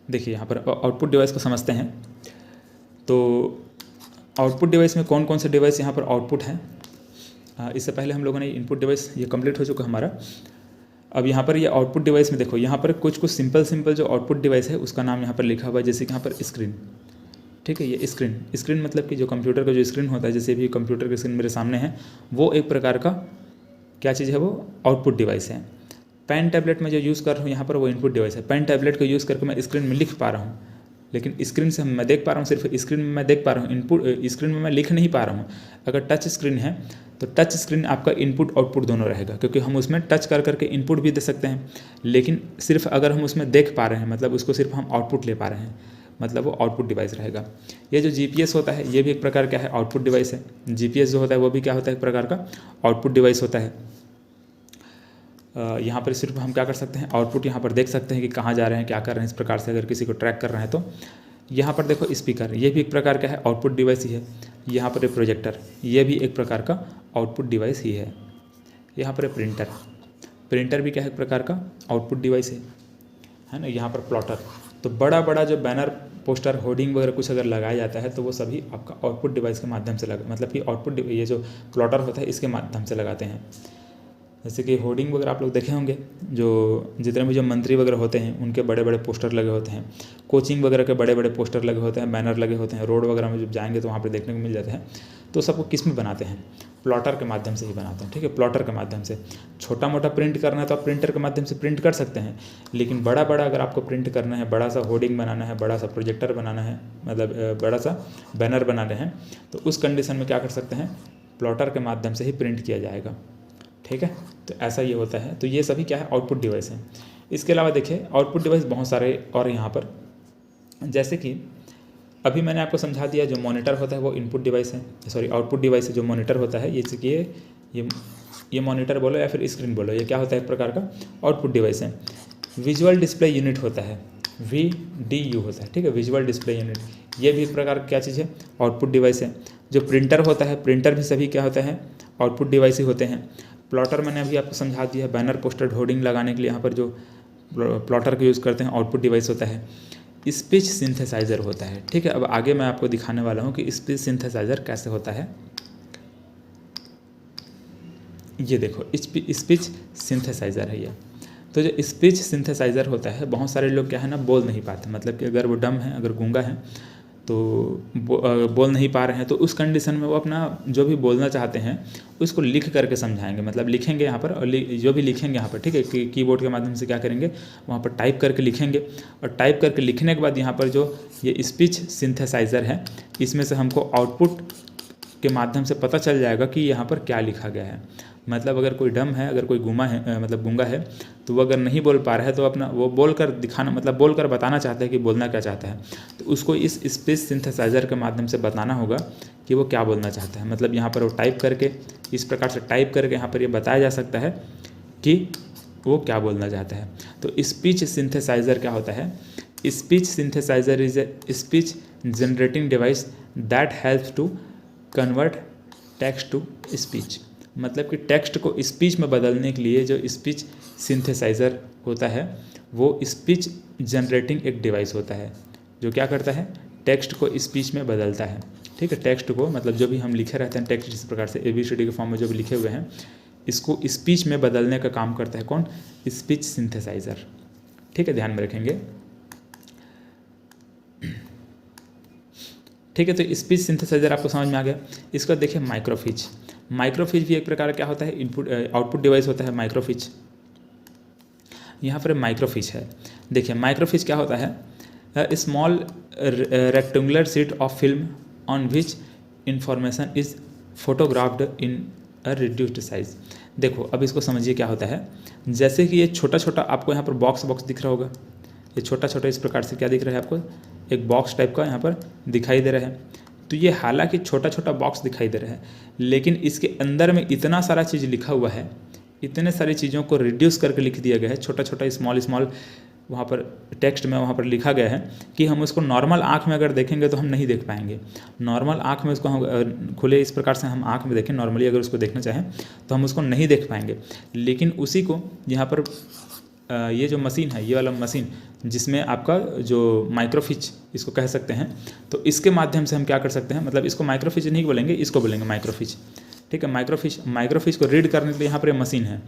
देखिए यहाँ पर आउटपुट डिवाइस को समझते हैं। तो आउटपुट डिवाइस में कौन कौन से डिवाइस यहाँ पर आउटपुट हैं, इससे पहले हम लोगों ने इनपुट डिवाइस ये कंप्लीट हो चुका हमारा। अब यहाँ पर ये आउटपुट डिवाइस में देखो, यहाँ पर कुछ सिंपल जो आउटपुट डिवाइस है उसका नाम यहाँ पर लिखा हुआ है, जैसे कि यहाँ पर स्क्रीन। ठीक है, ये स्क्रीन मतलब कि जो कंप्यूटर का जो स्क्रीन होता है, जैसे भी कंप्यूटर का स्क्रीन मेरे सामने है, वो एक प्रकार का क्या चीज़ है, वो आउटपुट डिवाइस है। पेन टैबलेट में जो यूज़ कर रहा हूँ यहाँ पर वो इनपुट डिवाइस है। पेन टैबलेट को यूज़ करके मैं स्क्रीन में लिख पा रहा हूँ, लेकिन स्क्रीन से मैं देख पा रहा हूँ, सिर्फ स्क्रीन में मैं देख पा रहा हूँ, इनपुट स्क्रीन में मैं लिख नहीं पा रहा हूँ। अगर टच स्क्रीन है तो टच स्क्रीन आपका इनपुट आउटपुट दोनों रहेगा, क्योंकि हम उसमें टच कर करके इनपुट भी दे सकते हैं। लेकिन सिर्फ अगर हम उसमें देख पा रहे हैं, मतलब उसको सिर्फ हम आउटपुट ले पा रहे हैं, मतलब वो आउटपुट डिवाइस रहेगा। ये जो जीपीएस होता है ये भी एक प्रकार क्या है, आउटपुट डिवाइस है। जीपीएस जो होता है वो भी क्या होता है, एक प्रकार का आउटपुट डिवाइस होता है। यहाँ पर सिर्फ हम क्या कर सकते हैं, आउटपुट यहाँ पर देख सकते हैं कि कहाँ जा रहे हैं, क्या कर रहे हैं। इस प्रकार से अगर किसी को ट्रैक कर रहे हैं तो यहाँ पर देखो स्पीकर, ये भी एक प्रकार का है, आउटपुट डिवाइस ही है। यहाँ पर एक प्रोजेक्टर, ये भी एक प्रकार का आउटपुट डिवाइस ही है। यहाँ पर प्रिंटर भी क्या है, एक प्रकार का आउटपुट डिवाइस है ना। यहाँ पर प्लॉटर, तो बड़ा बड़ा जो बैनर पोस्टर होर्डिंग वगैरह कुछ अगर लगाया जाता है तो वो सभी आपका आउटपुट डिवाइस के माध्यम से मतलब कि आउटपुट ये जो प्लॉटर होता है इसके माध्यम से लगाते हैं। जैसे कि होर्डिंग वगैरह आप लोग देखे होंगे, जो जितने भी जो मंत्री वगैरह होते हैं उनके बड़े बड़े पोस्टर लगे होते हैं, कोचिंग वगैरह के बड़े बड़े पोस्टर लगे होते हैं, बैनर लगे होते हैं, रोड वगैरह में जब जाएंगे तो वहाँ पर देखने को मिल जाते हैं। तो सबको किस में बनाते हैं, प्लॉटर के माध्यम से ही बनाते हैं। ठीक है, प्लॉटर के माध्यम से। छोटा मोटा प्रिंट करना है तो आप प्रिंटर के माध्यम से प्रिंट कर सकते हैं, लेकिन बड़ा बड़ा अगर आपको प्रिंट करना है, बड़ा सा होर्डिंग बनाना है, बड़ा सा प्रोजेक्टर बनाना है, मतलब बड़ा सा बैनर बनाने हैं, तो उस कंडीशन में क्या कर सकते हैं, प्लॉटर के माध्यम से ही प्रिंट किया जाएगा। ठीक है, तो ऐसा ये होता है। तो ये सभी क्या है, आउटपुट डिवाइस है। इसके अलावा देखिए आउटपुट डिवाइस बहुत सारे और यहाँ पर, जैसे कि अभी मैंने आपको समझा दिया, जो मॉनिटर होता है वो इनपुट डिवाइस है, सॉरी आउटपुट डिवाइस है। जो मॉनिटर होता है ये मॉनिटर बोलो या फिर स्क्रीन बोलो, ये क्या होता है, एक प्रकार का आउटपुट डिवाइस है। विजुअल डिस्प्ले यूनिट होता है, VDU होता है। ठीक है, विजुअल डिस्प्ले यूनिट, ये भी एक प्रकार क्या चीज़ है, आउटपुट डिवाइस है। जो प्रिंटर होता है, प्रिंटर भी सभी क्या होता है, आउटपुट डिवाइस ही होते हैं। प्लॉटर मैंने अभी आपको समझा दिया, बैनर पोस्टर होर्डिंग लगाने के लिए यहाँ पर जो प्लॉटर का यूज़ करते हैं आउटपुट डिवाइस होता है। स्पीच सिंथेसाइज़र होता है। ठीक है, अब आगे मैं आपको दिखाने वाला हूँ कि स्पीच सिंथेसाइज़र कैसे होता है। ये देखो स्पीच सिंथेसाइज़र है ये। तो जो स्पीच सिंथेसाइज़र होता है, बहुत सारे लोग क्या है ना, बोल नहीं पाते, मतलब कि अगर वो डम है, अगर गूंगा है तो बोल नहीं पा रहे हैं, तो उस कंडीशन में वो अपना जो भी बोलना चाहते हैं उसको लिख करके समझाएंगे, मतलब लिखेंगे यहाँ पर, और जो भी लिखेंगे यहाँ पर, ठीक है, कीबोर्ड के माध्यम से क्या करेंगे, वहाँ पर टाइप करके लिखेंगे। और टाइप करके लिखने के बाद यहाँ पर जो ये स्पीच सिंथेसाइज़र है, इसमें से हमको आउटपुट के माध्यम से पता चल जाएगा कि यहाँ पर क्या लिखा गया है। मतलब अगर कोई डम है, अगर कोई गुमा है, मतलब गूंगा है, तो वो अगर नहीं बोल पा रहा है तो अपना वो बोल कर दिखाना, मतलब बोल कर बताना चाहता है कि बोलना क्या चाहता है, तो उसको इस स्पीच सिंथेसाइज़र के माध्यम से बताना होगा कि वो क्या बोलना चाहता है। मतलब यहाँ पर वो टाइप करके, इस प्रकार से टाइप करके यहाँ पर ये बताया जा सकता है कि वो क्या बोलना चाहता है। तो स्पीच सिंथेसाइज़र क्या होता है, speech synthesiser is a speech generating device that helps to convert text to speech. मतलब कि टेक्स्ट को स्पीच में बदलने के लिए जो स्पीच सिंथेसाइज़र होता है वो स्पीच जनरेटिंग एक डिवाइस होता है, जो क्या करता है, टेक्स्ट को स्पीच में बदलता है। ठीक है, टेक्स्ट को, मतलब जो भी हम लिखे रहते हैं टेक्स्ट, इस प्रकार से ABCD के फॉर्म में जो भी लिखे हुए हैं, इसको स्पीच में बदलने का काम करता है कौन, स्पीच सिंथेसाइज़र। ठीक है, ध्यान में रखेंगे। ठीक है, तो स्पीच सिंथेसाइज़र आपको समझ में आ गया। इसको देखिए माइक्रोफिच। माइक्रोफिच भी एक प्रकार क्या होता है, इनपुट आउटपुट डिवाइस होता है माइक्रोफिच। यहाँ पर माइक्रोफिच है, देखिए माइक्रोफिच क्या होता है, small rectangular sheet of film on which information is photographed in a reduced size. देखो अब इसको समझिए क्या होता है। जैसे कि ये छोटा छोटा आपको यहाँ पर बॉक्स दिख रहा होगा, ये छोटा छोटा इस प्रकार से क्या दिख रहा है आपको, एक बॉक्स टाइप का यहाँ पर दिखाई दे रहा है। तो ये हालांकि छोटा छोटा बॉक्स दिखाई दे रहा है, लेकिन इसके अंदर में इतना सारा चीज़ लिखा हुआ है, इतने सारी चीज़ों को रिड्यूस करके लिख दिया गया है, छोटा छोटा स्मॉल वहाँ पर टेक्स्ट में वहाँ पर लिखा गया है कि हम उसको नॉर्मल आँख में अगर देखेंगे तो हम नहीं देख पाएंगे। नॉर्मल आँख में उसको हम खुले इस प्रकार से हम आँख में देखें, नॉर्मली अगर उसको देखना चाहें तो हम उसको नहीं देख पाएंगे। लेकिन उसी को यहाँ पर ये जो मशीन है, ये वाला मशीन जिसमें आपका जो माइक्रोफिच इसको कह सकते हैं, तो इसके माध्यम से हम क्या कर सकते हैं, मतलब इसको माइक्रोफिच नहीं बोलेंगे, इसको बोलेंगे माइक्रोफिच। ठीक है, माइक्रोफिच को रीड करने के लिए यहाँ पर मशीन है।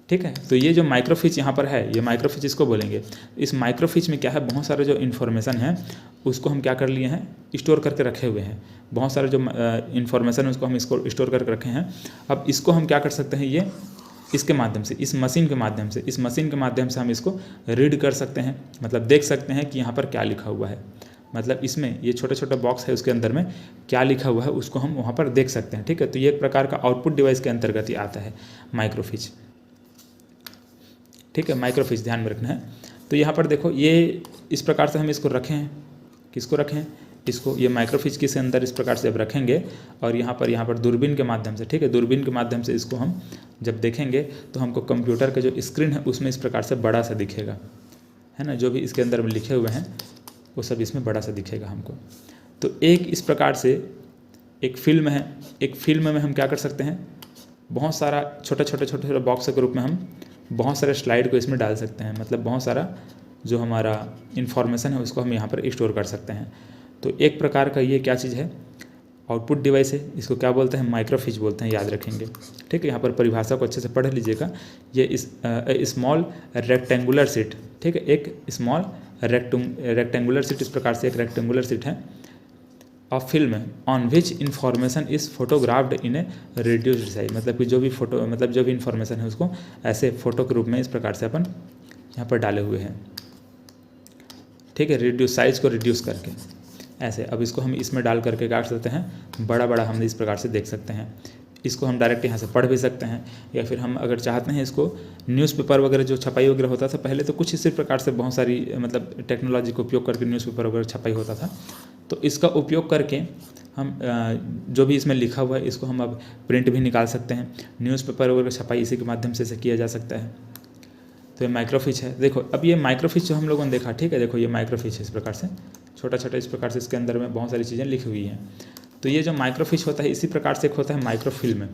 ठीक है, तो ये जो माइक्रोफिच यहाँ पर है, ये माइक्रोफिच इसको बोलेंगे। इस माइक्रोफिच में क्या है, बहुत सारे जो इन्फॉर्मेशन है उसको हम क्या कर लिए हैं, स्टोर करके रखे हुए हैं। बहुत सारे जो इन्फॉर्मेशन है उसको हम इसको स्टोर करके रखे हैं। अब इसको हम क्या कर सकते हैं, ये इसके माध्यम से, इस मशीन के माध्यम से हम इसको रीड कर सकते हैं, मतलब देख सकते हैं कि यहाँ पर क्या लिखा हुआ है। मतलब इसमें ये छोटा छोटा बॉक्स है, उसके अंदर में क्या लिखा हुआ है उसको हम वहाँ पर देख सकते हैं। ठीक है, तो ये एक प्रकार का आउटपुट डिवाइस के अंतर्गत ही आता है माइक्रोफिच। ठीक है, माइक्रोफिच ध्यान में रखना है। तो यहाँ पर देखो, ये इस प्रकार से हम इसको रखें हैं, किसको रखें, इसको, ये माइक्रोफिच के अंदर इस प्रकार से अब रखेंगे और यहाँ पर दूरबीन के माध्यम से, ठीक है, दूरबीन के माध्यम से इसको हम जब देखेंगे तो हमको कंप्यूटर का जो स्क्रीन है उसमें इस प्रकार से बड़ा सा दिखेगा, है ना। जो भी इसके अंदर में लिखे हुए हैं वो सब इसमें बड़ा सा दिखेगा हमको। तो एक इस प्रकार से एक फिल्म है, एक फिल्म में हम क्या कर सकते हैं, बहुत सारा छोटे छोटे बॉक्स के रूप में हम बहुत सारे स्लाइड को इसमें डाल सकते हैं। मतलब बहुत सारा जो हमारा इन्फॉर्मेशन है उसको हम यहाँ पर स्टोर कर सकते हैं। तो एक प्रकार का ये क्या चीज़ है, आउटपुट डिवाइस है। इसको क्या बोलते हैं, माइक्रोफिच बोलते हैं, याद रखेंगे। ठीक है, यहाँ पर परिभाषा को अच्छे से पढ़ लीजिएगा। ये स्मॉल रेक्टेंगुलर सीट, ठीक है, एक स्मॉल रेक्टेंगुलर सीट, इस प्रकार से एक रेक्टेंगुलर सीट है of film on which information is photographed in A reduced size. मतलब कि जो भी इन्फॉर्मेशन है उसको ऐसे फोटो के रूप में इस प्रकार से अपन यहाँ पर डाले हुए हैं। ठीक है, रिड्यूस साइज को रिड्यूस करके ऐसे। अब इसको हम इसमें डाल करके काट सकते हैं, बड़ा बड़ा हम इस प्रकार से देख सकते हैं। इसको हम डायरेक्ट यहाँ से पढ़ भी सकते हैं, या फिर हम अगर चाहते हैं इसको न्यूज़पेपर वगैरह जो छपाई वगैरह होता था पहले, तो कुछ इसी प्रकार से बहुत सारी मतलब टेक्नोलॉजी का उपयोग करके न्यूज़पेपर वगैरह छपाई होता था। तो इसका उपयोग करके हम जो भी इसमें लिखा हुआ है इसको हम अब प्रिंट भी निकाल सकते हैं। न्यूज़पेपर वगैरह छपाई इसी के माध्यम से किया जा सकता है। तो ये माइक्रोफिच है। देखो, अब ये माइक्रोफिच जो हम लोगों ने देखा, ठीक है, देखो ये माइक्रोफिच है, इस प्रकार से छोटा छोटा इस प्रकार से इसके अंदर में बहुत सारी चीज़ें लिखी हुई हैं। तो ये जो माइक्रोफिच होता है इसी प्रकार से एक होता है माइक्रोफिल्म।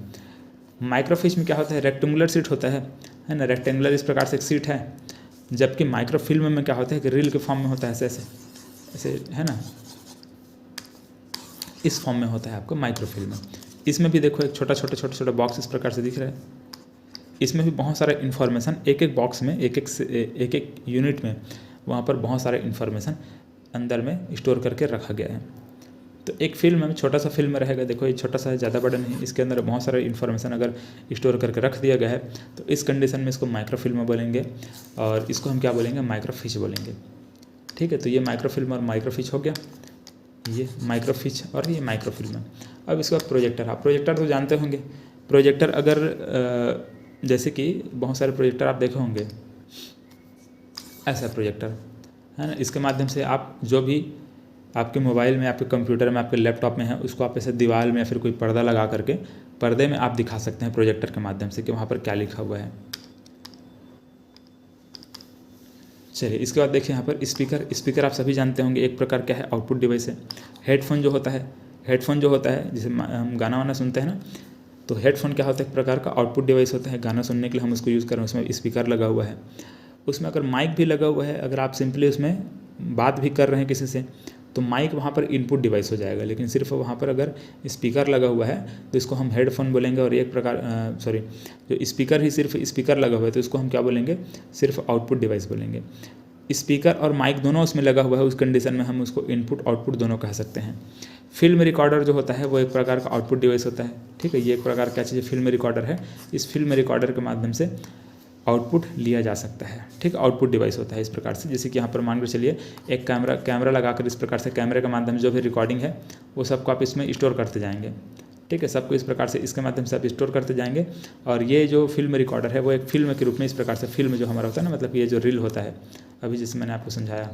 माइक्रोफिच में क्या होता है, रेक्टेंगुलर सीट होता है ना, रेक्टेंगुलर इस प्रकार से एक सीट है। जबकि माइक्रोफिल्म में क्या होता है कि रील के फॉर्म में होता है, ऐसे ऐसे, है ना, इस फॉर्म में होता है आपको माइक्रोफिल्म। इसमें भी देखो एक छोटा बॉक्स इस प्रकार से दिख रहा है। इसमें भी बहुत सारा इन्फॉर्मेशन एक एक बॉक्स में, एक एक यूनिट में वहाँ पर बहुत सारा इन्फॉर्मेशन अंदर में स्टोर करके रखा गया है। तो एक फिल्म में छोटा सा फिल्म रहेगा, देखो ये छोटा सा है, ज़्यादा बड़ा नहीं। इसके अंदर बहुत सारा इन्फॉर्मेशन अगर स्टोर करके रख दिया गया है तो इस कंडीशन में इसको माइक्रोफिल्म बोलेंगे और इसको हम क्या बोलेंगे, माइक्रोफिच बोलेंगे। ठीक है, तो ये माइक्रोफिल्म और माइक्रोफिच हो गया, ये माइक्रोफिच और ये माइक्रोफिल्म। अब इसके बाद प्रोजेक्टर। आप प्रोजेक्टर तो जानते होंगे। प्रोजेक्टर अगर जैसे कि बहुत सारे प्रोजेक्टर आप देखे होंगे, ऐसा प्रोजेक्टर है ना, इसके माध्यम से आप जो भी आपके मोबाइल में, आपके कंप्यूटर में, आपके लैपटॉप में है उसको आप ऐसे दीवार में या फिर कोई पर्दा लगा करके पर्दे में आप दिखा सकते हैं प्रोजेक्टर के माध्यम से कि वहाँ पर क्या लिखा हुआ है। चलिए, इसके बाद देखिए यहाँ पर स्पीकर आप सभी जानते होंगे, एक प्रकार क्या है, आउटपुट डिवाइस है। हेडफोन जो होता है जिसे हम गाना वाना सुनते हैं ना, तो हेडफोन क्या होता है, एक प्रकार का आउटपुट डिवाइस होता है। गाना सुनने के लिए हम उसको यूज़ कर रहे हैं, उसमें स्पीकर लगा हुआ है, उसमें अगर माइक भी लगा हुआ है, अगर आप सिंपली उसमें बात भी कर रहे हैं किसी से तो माइक वहाँ पर इनपुट डिवाइस हो जाएगा। लेकिन सिर्फ वहाँ पर अगर स्पीकर लगा हुआ है तो इसको हम हेडफोन बोलेंगे। और एक प्रकार जो स्पीकर ही सिर्फ स्पीकर लगा हुआ है तो इसको हम क्या बोलेंगे, सिर्फ आउटपुट डिवाइस बोलेंगे। स्पीकर और माइक दोनों उसमें लगा हुआ है, उस कंडीशन में हम उसको इनपुट आउटपुट दोनों कह सकते हैं। फिल्म रिकॉर्डर जो होता है वो एक प्रकार का आउटपुट डिवाइस होता है। ठीक है, ये एक प्रकार क्या चीज़, फिल्म रिकॉर्डर है। इस फिल्म रिकॉर्डर के माध्यम से आउटपुट लिया जा सकता है। ठीक, आउटपुट डिवाइस होता है इस प्रकार से। जैसे कि यहाँ पर मान कर चलिए एक कैमरा लगाकर इस प्रकार से कैमरे के माध्यम से जो भी रिकॉर्डिंग है वो सबको आप इसमें स्टोर करते जाएंगे। ठीक है, सबको इस प्रकार से इसके माध्यम से आप स्टोर करते जाएंगे। और ये जो फिल्म रिकॉर्डर है वो एक फिल्म के रूप में इस प्रकार से, फिल्म जो हमारा होता है ना, मतलब ये जो रील होता है अभी जैसे मैंने आपको समझाया,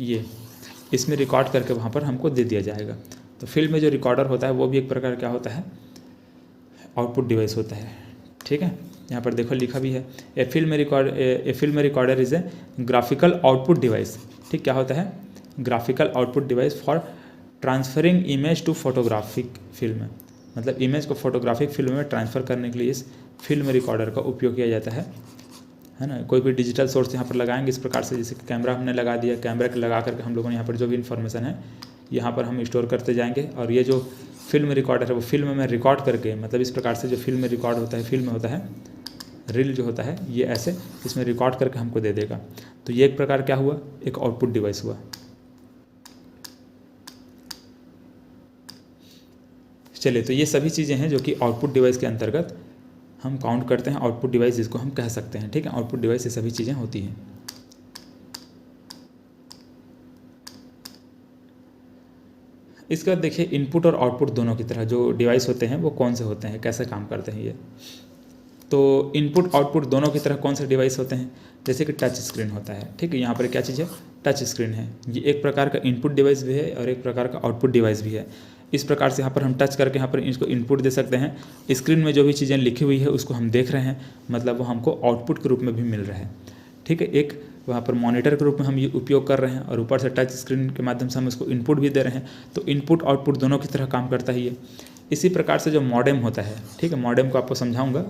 ये इसमें रिकॉर्ड करके वहाँ पर हमको दे दिया जाएगा। तो फिल्म में जो रिकॉर्डर होता है वो भी एक प्रकार क्या होता है, आउटपुट डिवाइस होता है। ठीक है, यहाँ पर देखो लिखा भी है, a film recorder is a graphical output device. ठीक, क्या होता है, graphical output device for transferring image to photographic film. मतलब इमेज को फोटोग्राफिक फिल्म में ट्रांसफ़र करने के लिए इस फिल्म रिकॉर्डर का उपयोग किया जाता है ना। कोई भी डिजिटल सोर्स यहाँ पर लगाएंगे इस प्रकार से, जैसे कैमरा हमने लगा दिया, कैमरा लगा करके हम लोगों ने यहाँ पर जो भी इन्फॉर्मेशन है यहाँ पर हम स्टोर करते जाएंगे, और ये जो फिल्म रिकॉर्डर है वो फिल्म में रिकॉर्ड करके, मतलब इस प्रकार से जो फिल्म में रिकॉर्ड होता है, फिल्म में होता है, रील जो होता है, ये ऐसे इसमें रिकॉर्ड करके हमको दे देगा। तो ये एक प्रकार क्या हुआ, एक आउटपुट डिवाइस हुआ। चलिए, तो ये सभी चीज़ें हैं जो कि आउटपुट डिवाइस के अंतर्गत हम काउंट करते हैं, आउटपुट डिवाइस जिसको हम कह सकते हैं, ठीक है। आउटपुट डिवाइस ये सभी चीज़ें होती हैं। इसके बाद देखिए इनपुट और आउटपुट दोनों की तरह जो डिवाइस होते हैं वो कौन से होते हैं, कैसे काम करते हैं ये। तो इनपुट आउटपुट दोनों की तरह कौन से डिवाइस होते हैं, जैसे कि टच स्क्रीन होता है, ठीक है। यहाँ पर क्या चीज़ है, टच स्क्रीन है। ये एक प्रकार का इनपुट डिवाइस भी है और एक प्रकार का आउटपुट डिवाइस भी है। इस प्रकार से यहाँ पर हम टच करके यहाँ पर इसको इनपुट दे सकते हैं, स्क्रीन में जो भी चीज़ें लिखी हुई है उसको हम देख रहे हैं, मतलब वो हमको आउटपुट के रूप में भी मिल रहा है, ठीक है। एक वहाँ पर मॉनिटर के रूप में हम ये उपयोग कर रहे हैं और ऊपर से टच स्क्रीन के माध्यम से हम इसको इनपुट भी दे रहे हैं, तो इनपुट आउटपुट दोनों की तरह काम करता है ये। इसी प्रकार से जो मॉडेम होता है, ठीक है, मॉडेम को आपको समझाऊंगा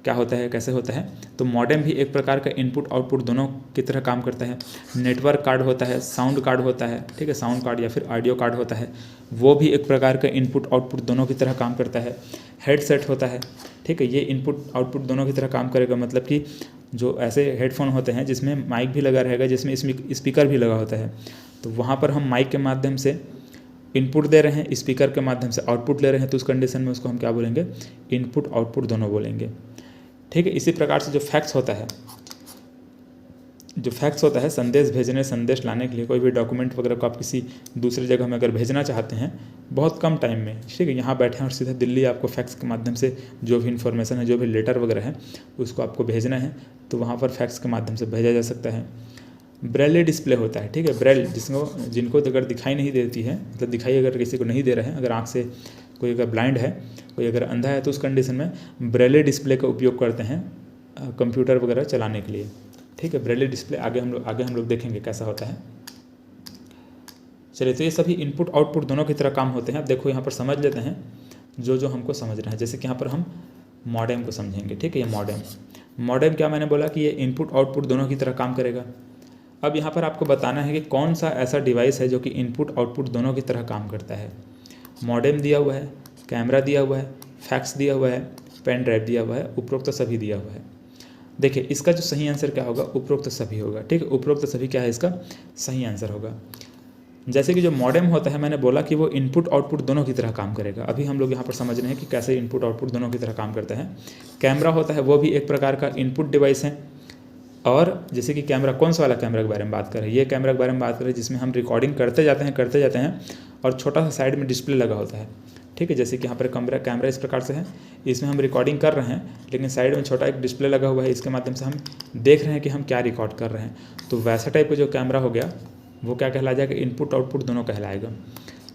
क्या होता है, कैसे होता है। तो मॉडेम भी एक प्रकार का इनपुट आउटपुट दोनों की तरह काम करता है। नेटवर्क कार्ड होता है, साउंड कार्ड होता है, ठीक है, साउंड कार्ड या फिर ऑडियो कार्ड होता है, वो भी एक प्रकार का इनपुट आउटपुट दोनों की तरह काम करता है। हेडसेट होता है, ठीक है, ये इनपुट आउटपुट दोनों की तरह काम करेगा, मतलब कि जो ऐसे हेडफोन होते हैं जिसमें माइक भी लगा रहेगा, जिसमें स्पीकर भी लगा होता है, तो वहाँ पर हम माइक के माध्यम से इनपुट दे रहे हैं, स्पीकर के माध्यम से आउटपुट ले रहे हैं, तो उस कंडीशन में उसको हम क्या बोलेंगे, इनपुट आउटपुट दोनों बोलेंगे, ठीक है। इसी प्रकार से जो फैक्स होता है, संदेश भेजने, संदेश लाने के लिए, कोई भी डॉक्यूमेंट वगैरह को आप किसी दूसरी जगह में अगर भेजना चाहते हैं बहुत कम टाइम में, ठीक है, यहाँ बैठे हैं और सीधा दिल्ली आपको फैक्स के माध्यम से जो भी इन्फॉर्मेशन है, जो भी लेटर वगैरह है उसको आपको भेजना है, तो वहाँ पर फैक्स के माध्यम से भेजा जा सकता है। ब्रेल डिस्प्ले होता है, ठीक है, ब्रेल जिनको अगर दिखाई नहीं देती है, मतलब दिखाई अगर किसी को नहीं दे रहे हैं, अगर आँख से कोई अगर ब्लाइंड है, कोई अगर अंधा है, तो उस कंडीशन में ब्रेल डिस्प्ले का उपयोग करते हैं कंप्यूटर वगैरह चलाने के लिए, ठीक है। ब्रेल डिस्प्ले आगे हम लोग देखेंगे कैसा होता है। चलिए, तो ये सभी इनपुट आउटपुट दोनों की तरह काम होते हैं। अब देखो यहाँ पर समझ लेते हैं जो हम हमको समझना है। जैसे कि यहाँ पर हम मॉडेम को समझेंगे, ठीक है। ये मॉडेम क्या, मैंने बोला कि ये इनपुट आउटपुट दोनों की तरह काम करेगा। अब यहाँ पर आपको बताना है कि कौन सा ऐसा डिवाइस है जो कि इनपुट आउटपुट दोनों की तरह काम करता है। मॉडेम दिया हुआ है, कैमरा दिया हुआ है, फैक्स दिया हुआ है, पेन ड्राइव दिया हुआ है, उपरोक्त सभी दिया हुआ है। देखिए, इसका जो सही आंसर क्या होगा, उपरोक्त सभी होगा, ठीक है। उपरोक्त सभी क्या है, इसका सही आंसर होगा। जैसे कि जो मॉडेम होता है, मैंने बोला कि वो इनपुट आउटपुट दोनों की तरह काम करेगा। अभी हम लोग यहाँ पर समझ रहे हैं कि कैसे इनपुट आउटपुट दोनों की तरह काम करता है। कैमरा होता है, वो भी एक प्रकार का इनपुट डिवाइस है। और जैसे कि कैमरा, कौन सा वाला कैमरा के बारे में बात करें, ये कैमरा के बारे में बात करें जिसमें हम रिकॉर्डिंग करते जाते हैं और छोटा सा साइड में डिस्प्ले लगा होता है, ठीक है। जैसे कि यहाँ पर कैमरा इस प्रकार से है, इसमें हम रिकॉर्डिंग कर रहे हैं, लेकिन साइड में छोटा एक डिस्प्ले लगा हुआ है, इसके माध्यम से हम देख रहे हैं कि हम क्या रिकॉर्ड कर रहे हैं। तो वैसा टाइप का जो कैमरा हो गया वो क्या कहला जाएगा, इनपुट आउटपुट दोनों कहलाएगा।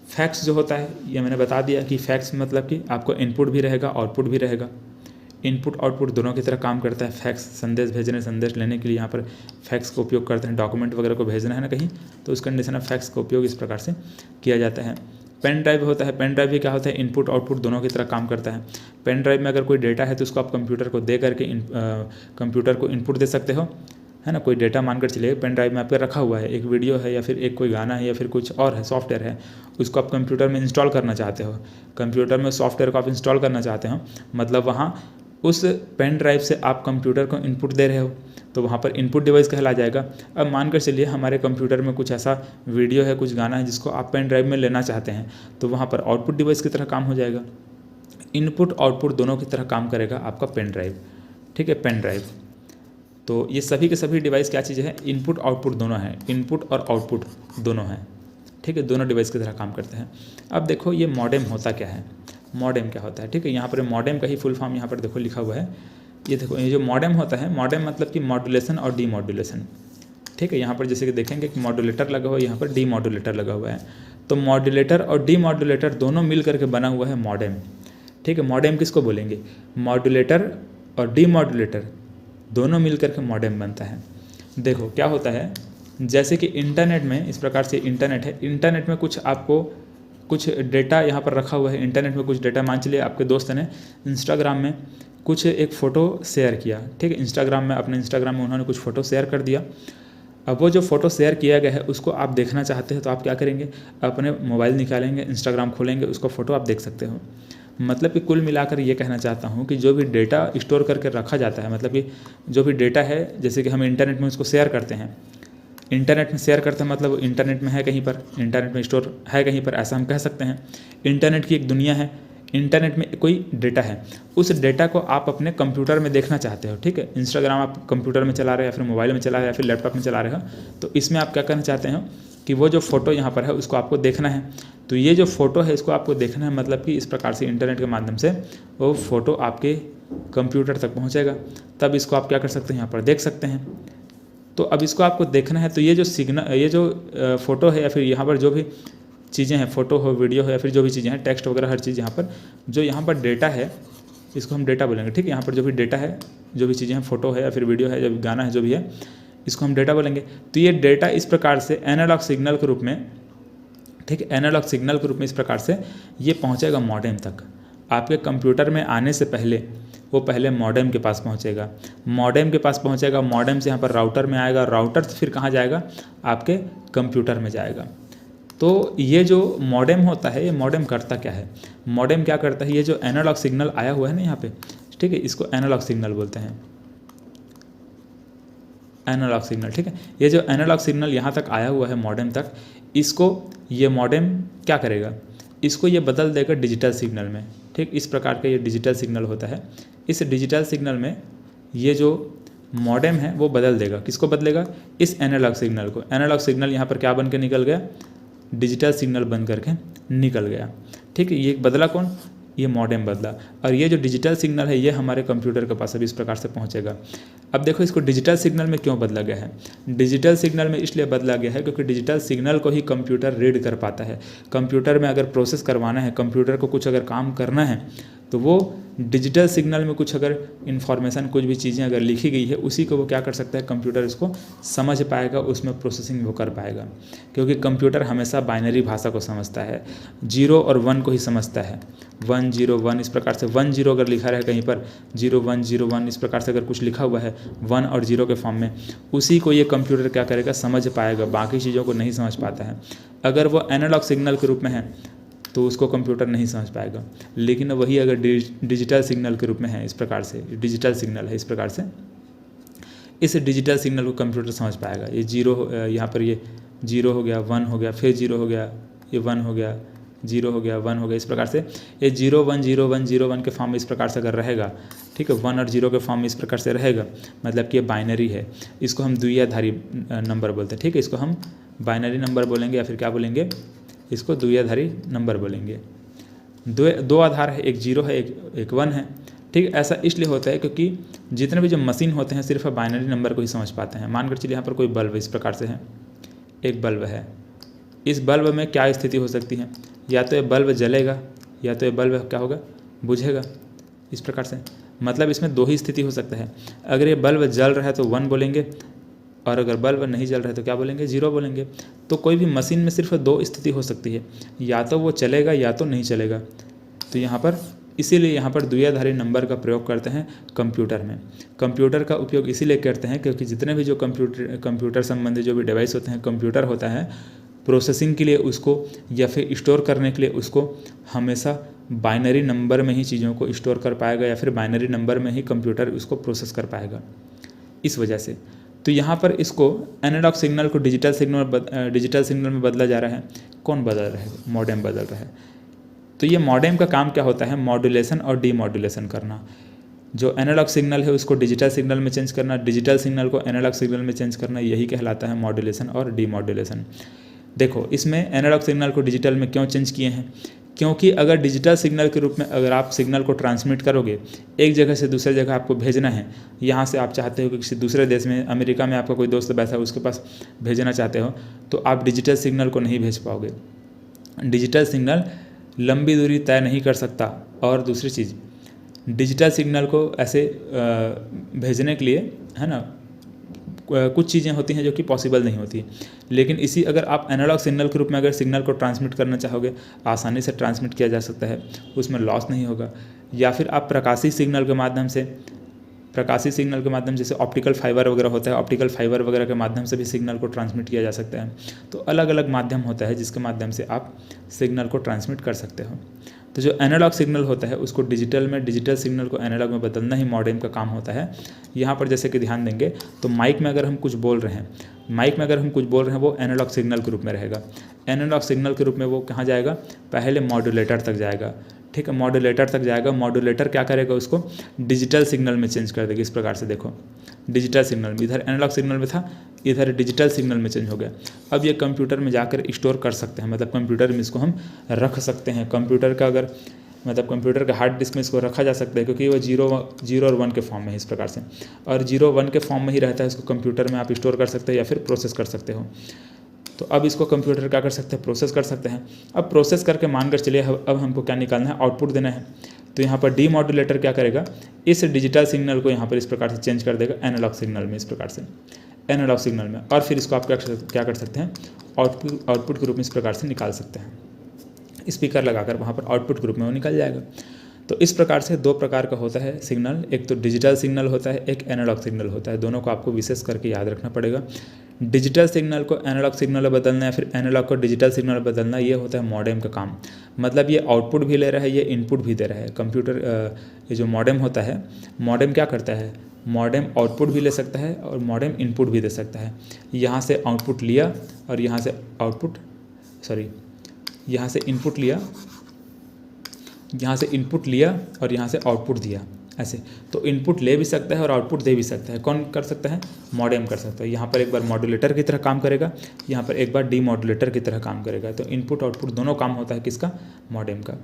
फैक्स जो होता है, ये मैंने बता दिया कि फैक्स मतलब कि आपको इनपुट भी रहेगा, आउटपुट भी रहेगा। इनपुट आउटपुट दोनों की तरह काम करता है। फैक्स संदेश भेजने, संदेश लेने के लिए यहाँ पर फैक्स का उपयोग करते हैं। डॉक्यूमेंट वगैरह को भेजना है ना कहीं, तो उस कंडीशन में फैक्स का उपयोग इस प्रकार से किया जाता है। पेन ड्राइव होता है, पेन ड्राइव भी क्या होता है, इनपुट आउटपुट दोनों की तरह काम करता है। पेन ड्राइव में अगर कोई डेटा है तो उसको आप कंप्यूटर को दे करके कंप्यूटर को इनपुट दे सकते हो, है ना। कोई डेटा मानकर चलिए पेन ड्राइव में आपका रखा हुआ है, एक वीडियो है या फिर एक कोई गाना है या फिर कुछ और है, सॉफ्टवेयर है, उसको आप कंप्यूटर में इंस्टॉल करना चाहते हो, कंप्यूटर में सॉफ्टवेयर को आप इंस्टॉल करना चाहते हो, मतलब वहाँ उस पेन ड्राइव से आप कंप्यूटर को इनपुट दे रहे हो, तो वहाँ पर इनपुट डिवाइस कहला जाएगा। अब मानकर चलिए हमारे कंप्यूटर में कुछ ऐसा वीडियो है, कुछ गाना है जिसको आप पेन ड्राइव में लेना चाहते हैं, तो वहाँ पर आउटपुट डिवाइस की तरह काम हो जाएगा। इनपुट आउटपुट दोनों की तरह काम करेगा आपका पेन ड्राइव, ठीक है, पेन ड्राइव। तो ये सभी के सभी डिवाइस क्या चीज़ है, इनपुट आउटपुट दोनों है, इनपुट और आउटपुट दोनों हैं, ठीक है, दोनों डिवाइस की तरह काम करते हैं। अब देखो ये मॉडेम होता क्या है, मॉडेम क्या होता है, ठीक है। यहाँ पर मॉडेम का ही फुल फॉर्म यहाँ पर देखो लिखा हुआ है, ये देखो, ये जो मॉडेम होता है, मॉडेम मतलब कि मॉड्यूलेशन और डीमॉड्यूलेशन, ठीक है। यहाँ पर जैसे कि देखेंगे कि मॉड्यूलेटर लगा हुआ है, यहाँ पर डीमॉड्यूलेटर लगा हुआ है, तो मॉड्यूलेटर और डीमॉड्यूलेटर दोनों मिल करके बना हुआ है मॉडेम, ठीक है। मॉडेम किसको बोलेंगे, मॉड्यूलेटर और डीमॉड्यूलेटर दोनों मिल करके मॉडेम बनता है। देखो क्या होता है, जैसे कि इंटरनेट में इस प्रकार से इंटरनेट है, इंटरनेट में कुछ आपको कुछ डेटा यहाँ पर रखा हुआ है इंटरनेट में, कुछ डेटा मान चलिए आपके दोस्त ने इंस्टाग्राम में कुछ एक फ़ोटो शेयर किया, ठीक है, इंस्टाग्राम में, अपने इंस्टाग्राम में उन्होंने कुछ फ़ोटो शेयर कर दिया। अब वो जो फ़ोटो शेयर किया गया है उसको आप देखना चाहते हैं तो आप क्या करेंगे, अपने मोबाइल निकालेंगे, इंस्टाग्राम खोलेंगे, उसको फ़ोटो आप देख सकते हो। मतलब कि कुल मिलाकर ये कहना चाहता हूँ कि जो भी डेटा स्टोर करके रखा जाता है, मतलब कि जो भी डेटा है, जैसे कि हम इंटरनेट में उसको शेयर करते हैं, इंटरनेट में शेयर करते हैं मतलब इंटरनेट में है कहीं पर, इंटरनेट में स्टोर है कहीं पर, ऐसा हम कह सकते हैं। इंटरनेट की एक दुनिया है, इंटरनेट में कोई डेटा है, उस डेटा को आप अपने कंप्यूटर में देखना चाहते हो, ठीक है। इंस्टाग्राम आप कंप्यूटर में चला रहे हैं या फिर मोबाइल में चला रहे हैं या फिर लैपटॉप में चला रहे हो, तो इसमें आप क्या करना चाहते हो कि वो जो फ़ोटो यहाँ पर है उसको आपको देखना है। तो ये जो फ़ोटो है इसको आपको देखना है, मतलब कि इस प्रकार से इंटरनेट के माध्यम से वो फ़ोटो आपके कंप्यूटर तक पहुँचेगा, तब इसको आप क्या कर सकते हैं, यहाँ पर देख सकते हैं। तो अब इसको आपको देखना है, तो ये जो सिग्नल, ये जो फ़ोटो है या फिर यहाँ पर जो भी चीज़ें हैं, फ़ोटो हो, वीडियो हो या फिर जो भी चीज़ें हैं, टेक्स्ट वगैरह, हर चीज़ यहाँ पर, जो यहाँ पर डेटा है इसको हम डेटा बोलेंगे, ठीक है। यहाँ पर जो भी डेटा है, जो भी चीज़ें हैं, फ़ोटो है या फिर वीडियो है, जो भी गाना है, जो भी है, इसको हम डेटा बोलेंगे। तो ये डेटा इस प्रकार से एनालॉग सिग्नल के रूप में, ठीक है, एनालॉग सिग्नल के रूप में इस प्रकार से ये पहुँचेगा मॉडेम तक। आपके कंप्यूटर में आने से पहले वो पहले मॉडेम के पास पहुंचेगा, मॉडेम के पास पहुंचेगा, मॉडेम से यहाँ पर राउटर में आएगा, राउटर से फिर कहाँ जाएगा, आपके कंप्यूटर में जाएगा। तो ये जो मॉडेम होता है, ये मॉडेम करता क्या है, मॉडेम क्या करता है, ये जो एनालॉग सिग्नल आया हुआ है ना यहाँ पे, ठीक है, इसको एनालॉग सिग्नल बोलते हैं, एनालॉग सिग्नल, ठीक है। ये जो एनालॉग सिग्नल यहाँ तक आया हुआ है मॉडेम तक, इसको ये मॉडेम क्या करेगा, इसको ये बदल देगा डिजिटल सिग्नल में, ठीक। इस प्रकार का ये डिजिटल सिग्नल होता है। इस डिजिटल सिग्नल में ये जो मॉडेम है वो बदल देगा, किसको बदलेगा, इस एनालॉग सिग्नल को। एनालॉग सिग्नल यहाँ पर क्या बन के निकल गया, डिजिटल सिग्नल बन करके निकल गया, ठीक है। ये बदला कौन, ये मॉडेम बदला, और ये जो डिजिटल सिग्नल है ये हमारे कंप्यूटर के पास अभी इस प्रकार से पहुंचेगा। अब देखो इसको डिजिटल सिग्नल में क्यों बदला गया है, डिजिटल सिग्नल में इसलिए बदला गया है क्योंकि डिजिटल सिग्नल को ही कंप्यूटर रीड कर पाता है। कंप्यूटर में अगर प्रोसेस करवाना है, कंप्यूटर को कुछ अगर काम करना है, तो वो डिजिटल सिग्नल में कुछ अगर इन्फॉर्मेशन, कुछ भी चीज़ें अगर लिखी गई है, उसी को वो क्या कर सकता है, कंप्यूटर इसको समझ पाएगा, उसमें प्रोसेसिंग वो कर पाएगा। क्योंकि कंप्यूटर हमेशा बाइनरी भाषा को समझता है, 0 और 1 को ही समझता है, 1 0 1 इस प्रकार से, 1 0 अगर लिखा रहे कहीं पर, 0 1 0 1 इस प्रकार से अगर कुछ लिखा हुआ है 1 और 0 के फॉर्म में, उसी को ये कंप्यूटर क्या करेगा, समझ पाएगा, बाकी चीज़ों को नहीं समझ पाता है। अगर वो एनालॉग सिग्नल के रूप में है तो उसको कंप्यूटर नहीं समझ पाएगा, लेकिन वही अगर डिजिटल सिग्नल के रूप में है, इस प्रकार से डिजिटल सिग्नल है, इस प्रकार से इस डिजिटल सिग्नल को कंप्यूटर समझ पाएगा। ये 0 यहाँ पर ये 0 हो गया, 1 हो गया, फिर 0 हो गया, ये 1 हो गया, 0 हो गया, 1 हो गया, इस प्रकार से ये 0 1 0 1 0 1 के फॉर्म में इस प्रकार से अगर रहेगा, ठीक है, 1 और 0 के फॉर्म में इस प्रकार से रहेगा, मतलब कि ये बाइनरी है, इसको हम द्विआधारी नंबर बोलते हैं, ठीक है। इसको हम बाइनरी नंबर बोलेंगे या फिर क्या बोलेंगे, इसको द्विआधारी नंबर बोलेंगे। दो आधार है, एक 0 है, एक 1 है, ठीक। ऐसा इसलिए होता है क्योंकि जितने भी जो मशीन होते हैं सिर्फ बाइनरी नंबर को ही समझ पाते हैं। मानकर चलिए यहाँ पर कोई बल्ब इस प्रकार से है, एक बल्ब है, इस बल्ब में क्या स्थिति हो सकती है, या तो ये बल्ब जलेगा या तो ये बल्ब क्या होगा, बुझेगा, इस प्रकार से। मतलब इसमें 2 ही स्थिति हो सकता है, अगर ये बल्ब जल रहा है तो 1 बोलेंगे, और अगर बल्ब नहीं जल रहा है तो क्या बोलेंगे, 0 बोलेंगे। तो कोई भी मशीन में सिर्फ 2 स्थिति हो सकती है, या तो वो चलेगा या तो नहीं चलेगा। तो यहाँ पर इसीलिए यहाँ पर द्विआधारी नंबर का प्रयोग करते हैं कंप्यूटर में। कंप्यूटर का उपयोग इसीलिए करते हैं क्योंकि जितने भी जो कंप्यूटर संबंधी जो भी डिवाइस होते हैं, कंप्यूटर होता है, प्रोसेसिंग के लिए उसको या फिर स्टोर करने के लिए उसको हमेशा बाइनरी नंबर में ही चीज़ों को स्टोर कर पाएगा, या फिर बाइनरी नंबर में ही कंप्यूटर उसको प्रोसेस कर पाएगा, इस वजह से। तो यहाँ पर इसको एनालॉग सिग्नल को डिजिटल सिग्नल में बदला जा रहा है। कौन बदल रहा है, मॉडेम बदल रहा है। तो ये मॉडेम का काम क्या होता है, मॉड्यूलेशन और डीमॉड्यूलेशन करना। जो एनालॉग सिग्नल है उसको डिजिटल सिग्नल में चेंज करना, डिजिटल सिग्नल को एनालॉग सिग्नल में चेंज करना, यही कहलाता है मॉड्यूलेशन और डीमॉड्यूलेशन। देखो इसमें एनालॉग सिग्नल को डिजिटल में क्यों चेंज किए हैं, क्योंकि अगर डिजिटल सिग्नल के रूप में अगर आप सिग्नल को ट्रांसमिट करोगे, एक जगह से दूसरे जगह आपको भेजना है, यहाँ से आप चाहते हो कि किसी दूसरे देश में, अमेरिका में आपका कोई दोस्त बैठा है उसके पास भेजना चाहते हो, तो आप डिजिटल सिग्नल को नहीं भेज पाओगे। डिजिटल सिग्नल लंबी दूरी तय नहीं कर सकता। और दूसरी चीज़, डिजिटल सिग्नल को ऐसे भेजने के लिए, है ना, कुछ चीज़ें होती हैं जो कि पॉसिबल नहीं होती। लेकिन इसी अगर आप एनालॉग सिग्नल के रूप में अगर सिग्नल को ट्रांसमिट करना चाहोगे, आसानी से ट्रांसमिट किया जा सकता है, उसमें लॉस नहीं होगा। या फिर आप प्रकाशी सिग्नल के माध्यम जैसे ऑप्टिकल फाइबर वगैरह होता है, ऑप्टिकल फाइबर वगैरह के माध्यम से भी सिग्नल को ट्रांसमिट किया जा सकता है। तो अलग अलग माध्यम होता है जिसके माध्यम से आप सिग्नल को ट्रांसमिट कर सकते हो। तो जो एनालॉग सिग्नल होता है उसको डिजिटल सिग्नल को एनालॉग में बदलना ही मॉडेम का काम होता है। यहाँ पर जैसे कि ध्यान देंगे तो माइक में अगर हम कुछ बोल रहे हैं वो एनालॉग सिग्नल के रूप में रहेगा। एनालॉग सिग्नल के रूप में वो कहाँ जाएगा, पहले मॉड्यूलेटर तक जाएगा, ठीक है, मॉड्यूलेटर तक जाएगा। मॉड्यूलेटर क्या करेगा, उसको डिजिटल सिग्नल में चेंज कर देगा। इस प्रकार से देखो, डिजिटल सिग्नल में, इधर एनालॉग सिग्नल में था, इधर डिजिटल सिग्नल में चेंज हो गया। अब ये कंप्यूटर में जाकर स्टोर कर सकते हैं, मतलब कंप्यूटर में इसको हम रख सकते हैं। कंप्यूटर के हार्ड डिस्क में इसको रखा जा सकता है, क्योंकि वो 0 और 1 के फॉर्म में है इस प्रकार से, और 0 1 के फॉर्म में ही रहता है। इसको कंप्यूटर में आप स्टोर कर सकते हैं या फिर प्रोसेस कर सकते हो। तो अब इसको कंप्यूटर क्या कर सकते हैं, प्रोसेस कर सकते हैं। अब प्रोसेस करके मानकर चलिए अब हमको क्या निकालना है, आउटपुट देना है। तो यहाँ पर डीमॉड्यूलेटर क्या करेगा, इस डिजिटल सिग्नल को यहाँ पर इस प्रकार से चेंज कर देगा एनालॉग सिग्नल में, इस प्रकार से एनालॉग सिग्नल में। और फिर इसको आप क्या कर सकते हैं, आउटपुट के रूप में इस प्रकार से निकाल सकते हैं। स्पीकर लगाकर वहाँ पर आउटपुट के रूप में वो निकल जाएगा। तो इस प्रकार से 2 प्रकार का होता है सिग्नल, एक तो डिजिटल सिग्नल होता है, एक एनालॉग सिग्नल होता है। दोनों को आपको विशेष करके याद रखना पड़ेगा। डिजिटल सिग्नल को एनालॉग सिग्नल में बदलना या फिर एनालॉग को डिजिटल सिग्नल में बदलना, ये होता है मॉडेम का काम। मतलब ये आउटपुट भी ले रहा है, ये इनपुट भी दे रहा है। कंप्यूटर ये जो मॉडेम होता है, मॉडेम क्या करता है, मॉडेम आउटपुट भी ले सकता है और मॉडेम इनपुट भी दे सकता है। यहाँ से आउटपुट लिया और यहाँ से इनपुट लिया और यहाँ से आउटपुट दिया, ऐसे। तो इनपुट ले भी सकता है और आउटपुट दे भी सकता है। कौन कर सकता है, मॉडेम कर सकता है। यहाँ पर एक बार मॉड्यूलेटर की तरह काम करेगा, यहाँ पर एक बार डीमॉड्यूलेटर की तरह काम करेगा। तो इनपुट आउटपुट दोनों काम होता है किसका, मॉडेम का।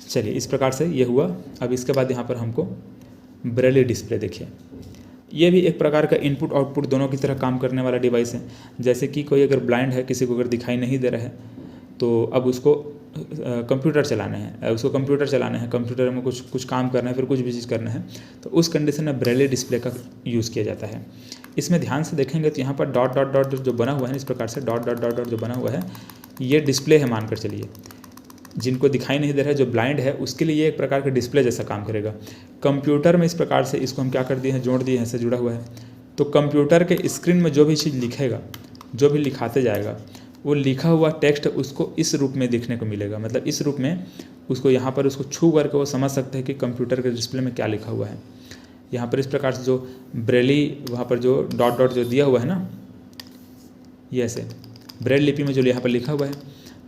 चलिए, इस प्रकार से ये हुआ। अब इसके बाद यहाँ पर हमको ब्रेली डिस्प्ले देखिए, ये भी एक प्रकार का इनपुट आउटपुट दोनों की तरह काम करने वाला डिवाइस है। जैसे कि कोई अगर ब्लाइंड है, किसी को अगर दिखाई नहीं दे रहा है, तो अब उसको कंप्यूटर चलाना है, कंप्यूटर में कुछ काम करना है, फिर कुछ भी चीज़ करना है, तो उस कंडीशन में ब्रेली डिस्प्ले का यूज़ किया जाता है। इसमें ध्यान से देखेंगे तो यहाँ पर डॉट डॉट डॉट जो बना हुआ है, इस प्रकार से डॉट डॉट डॉट डॉट जो बना हुआ है, ये डिस्प्ले है मानकर चलिए। जिनको दिखाई नहीं दे रहा है, जो ब्लाइंड है, उसके लिए ये एक प्रकार का डिस्प्ले जैसा काम करेगा। कंप्यूटर में इस प्रकार से इसको हम क्या कर दिए हैं, जोड़ दिए हैं, ऐसे जुड़ा हुआ है। तो कंप्यूटर के स्क्रीन में जो भी चीज़ लिखेगा, जो भी लिखाते जाएगा, वो लिखा हुआ टेक्स्ट उसको इस रूप में देखने को मिलेगा। मतलब इस रूप में उसको यहाँ पर उसको छू करके वो समझ सकते हैं कि कंप्यूटर के डिस्प्ले में क्या लिखा हुआ है। यहाँ पर इस प्रकार से जो ब्रेली वहाँ पर जो डॉट डॉट जो दिया हुआ है ना, ये ऐसे ब्रेल लिपि में जो यहाँ पर लिखा हुआ है,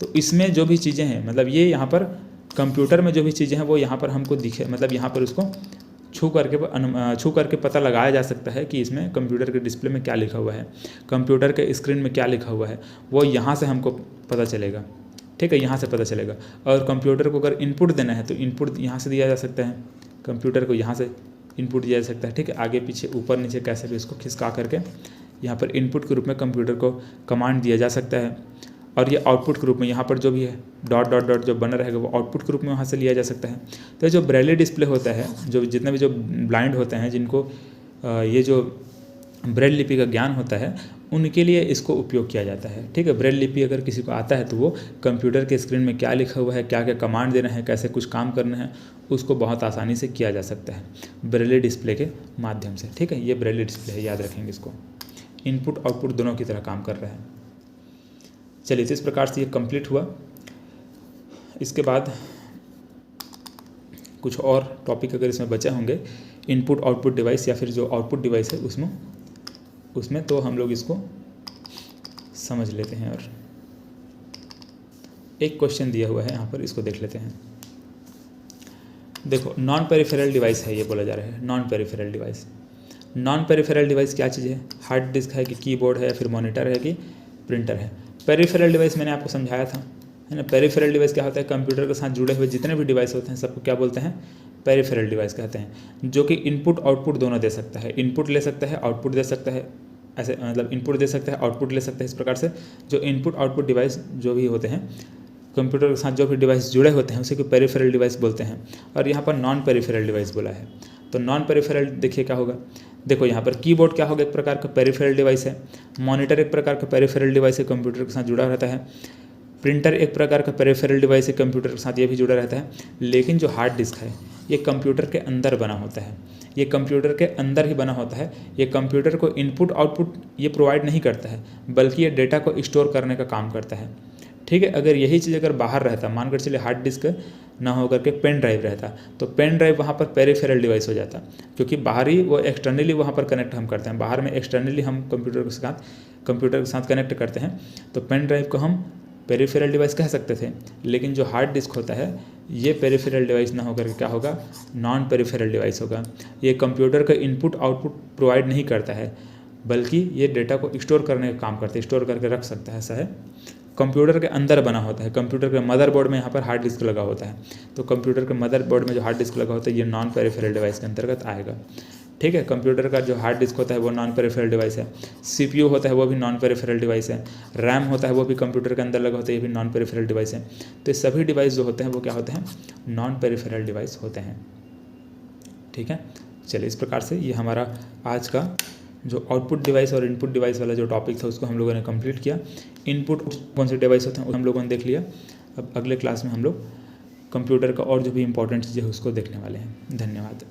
तो इसमें जो भी चीज़ें हैं, मतलब ये यहाँ पर कंप्यूटर में जो भी चीज़ें हैं वो यहाँ पर हमको दिखे, मतलब यहाँ पर उसको छू करके पता लगाया जा सकता है कि इसमें कंप्यूटर के डिस्प्ले में क्या लिखा हुआ है, कंप्यूटर के स्क्रीन में क्या लिखा हुआ है, वो यहाँ से हमको पता चलेगा। ठीक है, यहाँ से पता चलेगा। और कंप्यूटर को अगर इनपुट देना है तो इनपुट यहाँ से दिया जा सकता है, कंप्यूटर को यहाँ से इनपुट दिया जा सकता है। ठीक है, आगे पीछे ऊपर नीचे कैसे भी इसको खिसका करके यहाँ पर इनपुट के रूप में कंप्यूटर को कमांड दिया जा सकता है। और ये आउटपुट के रूप में यहाँ पर जो भी है डॉट डॉट डॉट जो बना रहेगा वो आउटपुट के रूप में वहाँ से लिया जा सकता है। तो जो ब्रेली डिस्प्ले होता है, जो जितने भी जो ब्लाइंड होते हैं, जिनको ये जो ब्रेल लिपि का ज्ञान होता है, उनके लिए इसको उपयोग किया जाता है। ठीक है, ब्रेल लिपि अगर किसी को आता है तो वो कंप्यूटर के स्क्रीन में क्या लिखा हुआ है, क्या क्या कमांड देना है, कैसे कुछ काम करना है, उसको बहुत आसानी से किया जा सकता है ब्रेली डिस्प्ले के माध्यम से। ठीक है, ये ब्रेली डिस्प्ले है, याद रखेंगे इसको। इनपुट आउटपुट दोनों की तरह काम कर रहा है। चलिए, तो इस प्रकार से ये कंप्लीट हुआ। इसके बाद कुछ और टॉपिक अगर इसमें बचे होंगे, इनपुट आउटपुट डिवाइस या फिर जो आउटपुट डिवाइस है उसमें तो हम लोग इसको समझ लेते हैं। और एक क्वेश्चन दिया हुआ है यहाँ पर, इसको देख लेते हैं। देखो, नॉन पेरिफेरल डिवाइस है, ये बोला जा रहा है non peripheral device. Non peripheral device क्या चीज़ है, हार्ड डिस्क है कि कीबोर्ड है या फिर मॉनिटर है कि प्रिंटर है। पेरिफेरल डिवाइस मैंने आपको समझाया था, है ना। पेरिफेरल डिवाइस क्या होता है, कंप्यूटर के साथ जुड़े हुए जितने भी डिवाइस होते हैं सबको क्या बोलते हैं, पेरिफेरल डिवाइस कहते हैं। जो कि इनपुट आउटपुट दोनों दे सकता है, इनपुट ले सकता है, आउटपुट दे सकता है, ऐसे मतलब इनपुट दे सकता है, आउटपुट ले सकता है। इस प्रकार से जो इनपुट आउटपुट डिवाइस जो भी होते हैं, कंप्यूटर के साथ जो भी डिवाइस जुड़े होते हैं उसी को पेरिफेरल डिवाइस बोलते हैं। और यहाँ पर नॉन पेरिफेरल डिवाइस बोला है। तो नॉन पेरिफेरल देखिए क्या होगा, देखो यहाँ पर कीबोर्ड क्या होगा, एक प्रकार का पेरिफेरल डिवाइस है। मॉनिटर एक प्रकार का पेरिफेरल डिवाइस है, कंप्यूटर के साथ जुड़ा रहता है। प्रिंटर एक प्रकार का पेरिफेरल डिवाइस है, कंप्यूटर के साथ ये भी जुड़ा रहता है। लेकिन जो हार्ड डिस्क है ये कंप्यूटर के अंदर बना होता है, ये कंप्यूटर के अंदर ही बना होता है। ये कंप्यूटर को इनपुट आउटपुट ये प्रोवाइड नहीं करता है, बल्कि ये डेटा को स्टोर करने का काम करता है। ठीक है, अगर यही चीज़ अगर बाहर रहता, मानकर चलिए हार्ड डिस्क ना हो करके पेन ड्राइव रहता, तो पेन ड्राइव वहाँ पर पेरिफेरल डिवाइस हो जाता, क्योंकि बाहरी वो एक्सटर्नली वहाँ पर कनेक्ट हम करते हैं, बाहर में एक्सटर्नली हम कंप्यूटर के साथ कनेक्ट करते हैं, तो पेन ड्राइव को हम पेरिफेरल डिवाइस कह सकते थे। लेकिन जो हार्ड डिस्क होता है ये पेरिफेरल डिवाइस ना होकर के क्या होगा, नॉन पेरिफेरल डिवाइस होगा। ये कंप्यूटर का इनपुट आउटपुट प्रोवाइड नहीं करता है, बल्कि ये डेटा को स्टोर करने का काम करता है, स्टोर करके रख सकता है, ऐसा है। कंप्यूटर के अंदर बना होता है, कंप्यूटर के मदरबोर्ड में यहाँ पर हार्ड डिस्क लगा होता है, तो कंप्यूटर के मदरबोर्ड में जो हार्ड डिस्क लगा होता है ये नॉन पेरिफेरल डिवाइस के अंतर्गत आएगा। ठीक है, कंप्यूटर का जो हार्ड डिस्क होता है वो नॉन पेरिफेरल डिवाइस है। सीपीयू होता है वो भी नॉन पेरिफेरल डिवाइस है। रैम होता है वो भी कंप्यूटर के अंदर लगा होता है, ये भी नॉन पेरिफेरल डिवाइस है। तो ये सभी डिवाइस जो होते हैं वो क्या होते हैं, नॉन पेरिफेरल डिवाइस होते हैं। ठीक है, चलिए इस प्रकार से ये हमारा आज का जो आउटपुट डिवाइस और इनपुट डिवाइस वाला जो टॉपिक था उसको हम लोगों ने कंप्लीट किया। इनपुट कौन से डिवाइस होते हैं हम लोगों ने देख लिया। अब अगले क्लास में हम लोग कंप्यूटर का और जो भी इंपॉर्टेंट चीज़ें है उसको देखने वाले हैं। धन्यवाद।